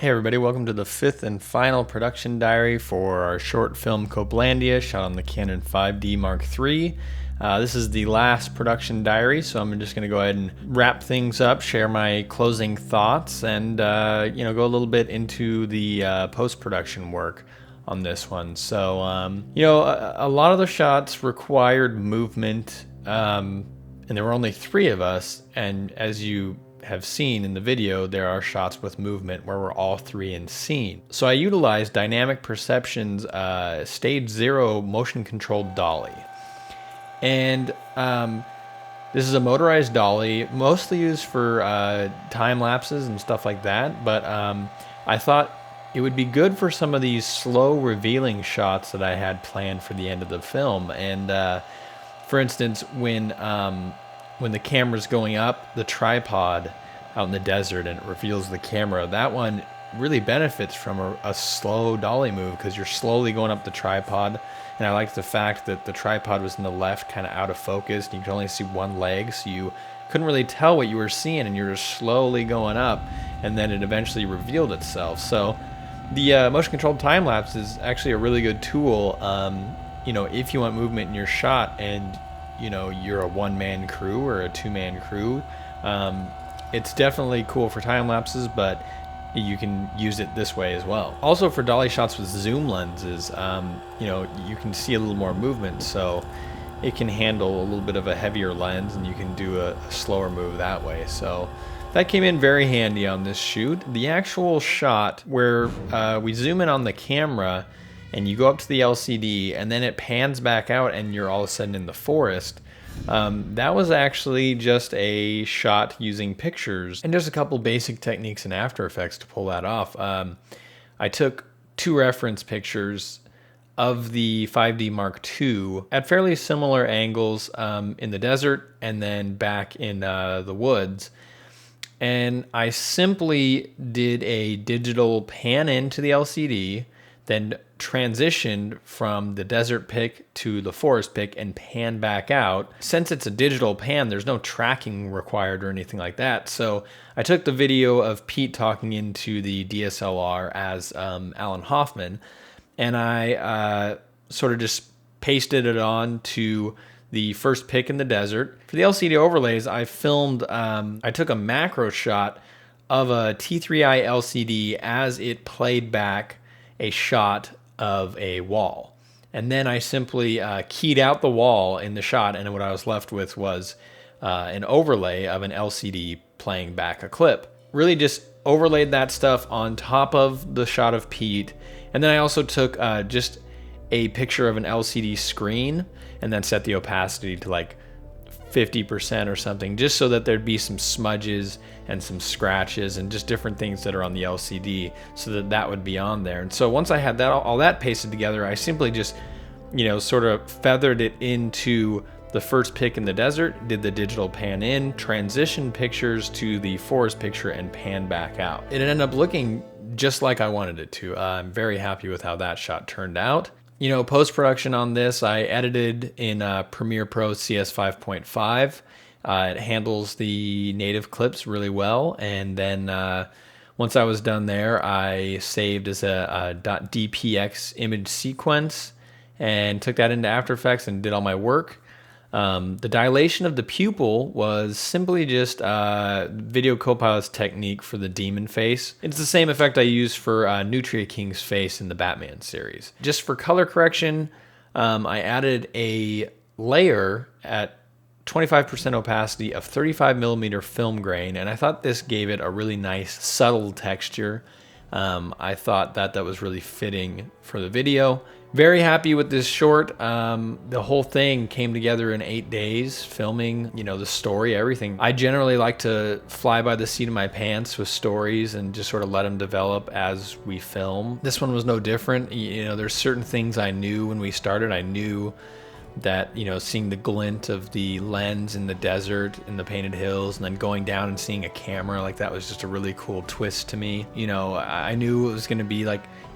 Hey everybody, welcome to the fifth and final production diary for our short film Copelandia, shot on the Canon 5D Mark III. This is the last production diary, so I'm just going to go ahead and wrap things up, share my closing thoughts, and go a little bit into the post-production work on this one. So, a lot of the shots required movement, and there were only 3 of us, and as you have seen in the video, there are shots with movement where we're all 3 in scene. So I utilized Dynamic Perception's Stage 0 motion controlled dolly. And this is a motorized dolly, mostly used for time lapses and stuff like that, but I thought it would be good for some of these slow revealing shots that I had planned for the end of the film. And for instance, when the camera's going up the tripod out in the desert and it reveals the camera, that one really benefits from a slow dolly move because you're slowly going up the tripod. And I liked the fact that the tripod was in the left, kind of out of focus, and you could only see one leg, so you couldn't really tell what you were seeing, and you were slowly going up, and then it eventually revealed itself. So the motion controlled time lapse is actually a really good tool, if you want movement in your shot and you're a one-man crew or a 2-man crew. It's definitely cool for time lapses, but you can use it this way as well. Also for dolly shots with zoom lenses, you can see a little more movement, so it can handle a little bit of a heavier lens and you can do a slower move that way. So that came in very handy on this shoot. The actual shot where we zoom in on the camera and you go up to the LCD and then it pans back out and you're all of a sudden in the forest, that was actually just a shot using pictures and just a couple basic techniques in After Effects to pull that off. I took 2 reference pictures of the 5D Mark II at fairly similar angles in the desert and then back in the woods. And I simply did a digital pan into the LCD, then transitioned from the desert pic to the forest pic and pan back out. Since it's a digital pan, there's no tracking required or anything like that. So I took the video of Pete talking into the DSLR as Alan Hoffman, and I sort of just pasted it on to the first pic in the desert. For the LCD overlays, I took a macro shot of a T3i LCD as it played back a shot of a wall. And then I simply keyed out the wall in the shot, and what I was left with was an overlay of an LCD playing back a clip. Really just overlaid that stuff on top of the shot of Pete. And then I also took just a picture of an LCD screen and then set the opacity to like 50% or something, just so that there'd be some smudges and some scratches and just different things that are on the LCD, so that would be on there. And so once I had that all that pasted together, I simply just sort of feathered it into the first pic in the desert, did the digital pan in, transitioned pictures to the forest picture, and pan back out. It ended up looking just like I wanted it to. I'm very happy with how that shot turned out. Post-production on this, I edited in Premiere Pro CS 5.5. It handles the native clips really well. And then once I was done there, I saved as a .dpx image sequence and took that into After Effects and did all my work. The dilation of the pupil was simply just Video Copilot's technique for the demon face. It's the same effect I used for Nutria King's face in the Batman series. Just for color correction, I added a layer at 25% opacity of 35mm film grain, and I thought this gave it a really nice subtle texture. I thought that was really fitting for the video. Very happy with this short. The whole thing came together in 8 days, filming, the story, everything. I generally like to fly by the seat of my pants with stories and just sort of let them develop as we film. This one was no different. There's certain things I knew when we started. I knew that, seeing the glint of the lens in the desert, in the painted hills, and then going down and seeing a camera, like that was just a really cool twist to me. I knew it was going to be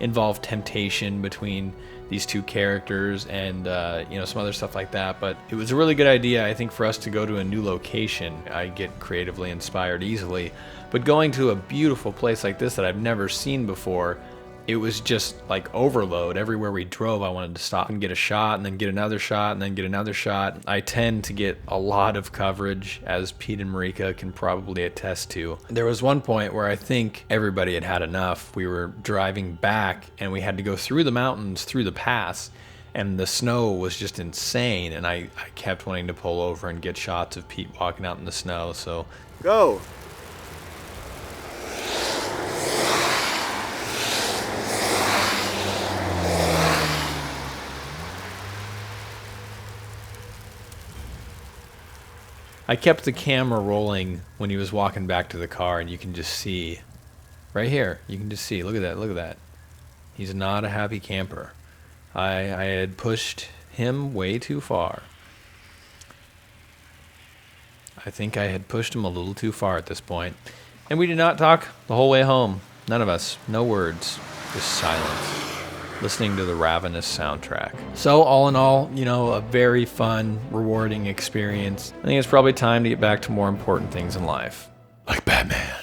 involve temptation between these 2 characters and some other stuff like that, but it was a really good idea, I think, for us to go to a new location. I get creatively inspired easily, But going to a beautiful place like this that I've never seen before, it was just like overload. Everywhere we drove, I wanted to stop and get a shot, and then get another shot, and then get another shot. I tend to get a lot of coverage, as Pete and Marika can probably attest to. There was one point where I think everybody had had enough. We were driving back, and we had to go through the mountains, through the pass, and the snow was just insane, and I kept wanting to pull over and get shots of Pete walking out in the snow, so... Go! I kept the camera rolling when he was walking back to the car, and you can just see, right here, you can just see, look at that. He's not a happy camper. I had pushed him way too far. I think I had pushed him a little too far at this point. And we did not talk the whole way home. None of us. No words. Just silence. Listening to the Ravenous soundtrack. So all in all, you know, a very fun, rewarding experience. I think it's probably time to get back to more important things in life. Like Batman.